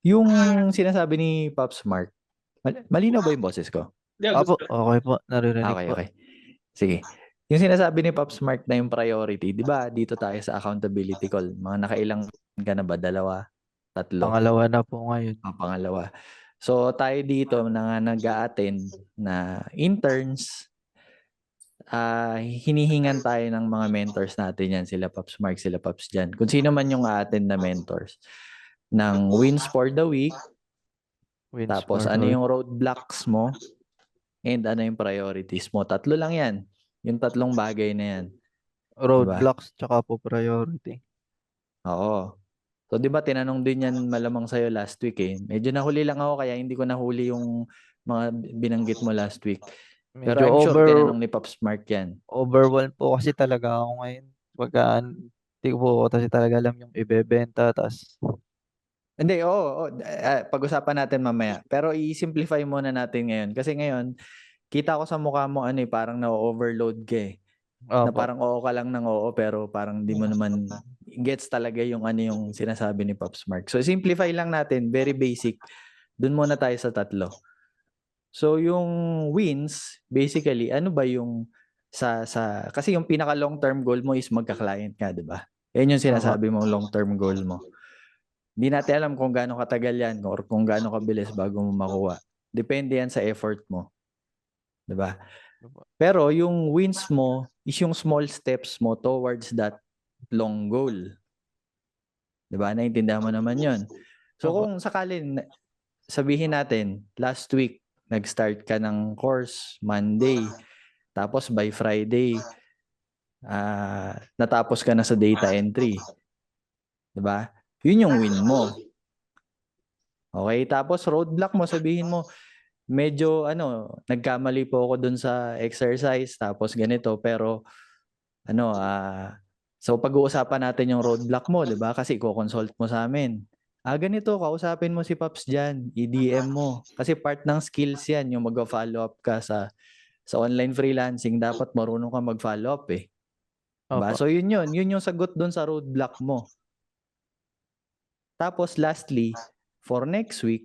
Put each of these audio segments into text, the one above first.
Yung sinasabi ni Pops Mark, malinaw ba yung boses ko? Yeah, Opo, gusto. okay po. Naririnig Okay, po. okay. Sige. Yung sinasabi ni Pops Mark na yung priority, di ba dito tayo sa accountability call, mga nakailang ka na ba? Dalawa? Tatlo? Pangalawa na po ngayon. Pangalawa. So tayo dito na nag-a-attend na interns, hinihingan tayo ng mga mentors natin yan, sila Pops Mark, sila Pops Jan. Kung sino man yung a-attend na mentors ng wins for the week, Wins tapos for ano the week. yung roadblocks mo, and ano yung priorities mo. Tatlo lang yan. Yung tatlong bagay na yan. Diba? Roadblocks tsaka po priority. Oo. So, di ba tinanong din yan malamang sa'yo last week eh. Medyo nahuli lang ako kaya hindi ko nahuli yung mga binanggit mo last week. Pero Medyo I'm sure tinanong ni Pops Mark yan. overwhelmed po kasi talaga ako ngayon. Pagka hindi ko po kasi talaga alam yung ibebenta. Tas, Hindi, oo. Pag-usapan natin mamaya. Pero i-simplify muna natin ngayon. Kasi ngayon, kita ko sa mukha mo ano eh, parang na-overload ka eh. Na opo. parang oo ka lang ng oo pero parang di mo naman gets talaga yung ano yung sinasabi ni Pops Mark. So simplify lang natin, very basic. Doon muna tayo sa tatlo. So yung wins, basically, ano ba yung sa kasi yung pinaka long term goal mo is magka-client ka, 'di ba? Yan yung Opo. sinasabi mong long term goal mo. Hindi natin alam kung gaano katagal yan or kung gaano kabilis bago mo makuha. Depende yan sa effort mo, 'di ba? Opo. Pero yung wins mo is yung small steps mo towards that long goal. 'Di ba? Naintindihan mo naman 'yon. So Opo. kung sakalin sabihin natin last week nag-start ka ng course Monday, tapos by Friday natapos ka na sa data entry. 'Di ba? 'Yun yung win mo. Okay, tapos roadblock mo, sabihin mo medyo nagkamali po ako dun sa exercise tapos ganito pero ano so pag-uusapan natin yung roadblock mo, 'di ba? Kasi ko-consult mo sa amin. Ganito, kausapin mo si Pops diyan, i-DM mo. Kasi part ng skills 'yan, yung mag-follow up ka sa online freelancing, dapat marunong ka mag-follow up eh. 'Di ba? Opo. So yun yung sagot doon sa roadblock mo. Tapos lastly, for next week,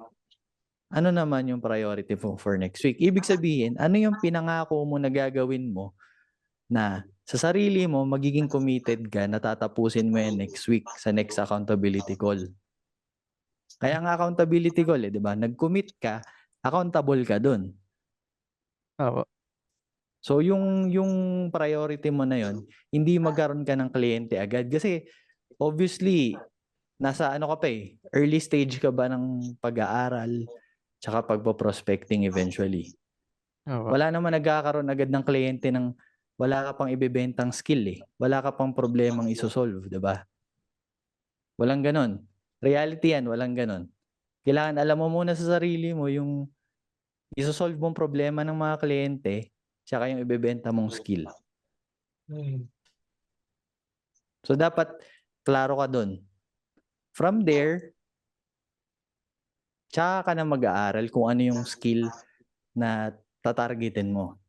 ano naman yung priority mo for next week? Ibig sabihin, ano yung pinangako mo na gagawin mo na sa sarili mo, magiging committed ka na tatapusin mo yan next week sa next accountability call. Kaya nga accountability call eh, di ba? Nag-commit ka, accountable ka dun. Opo. So yung priority mo na yon, hindi magkaroon ka ng kliyente agad kasi obviously nasa ano ka pa eh, early stage ka ba ng pag-aaral tsaka pagpo-prospecting eventually. Opo. Wala naman nagkakaroon agad ng kliyente ng wala ka pang ibebentang skill eh. Wala ka pang problemang isosolve, 'di ba? Walang ganon. Reality yan, walang ganon. Kailangan alam mo muna sa sarili mo yung isosolve mong problema ng mga kliyente tsaka yung ibebenta mong skill. So dapat klaro ka dun. From there, tsaka ka na mag-aaral kung ano yung skill na tatargetin mo.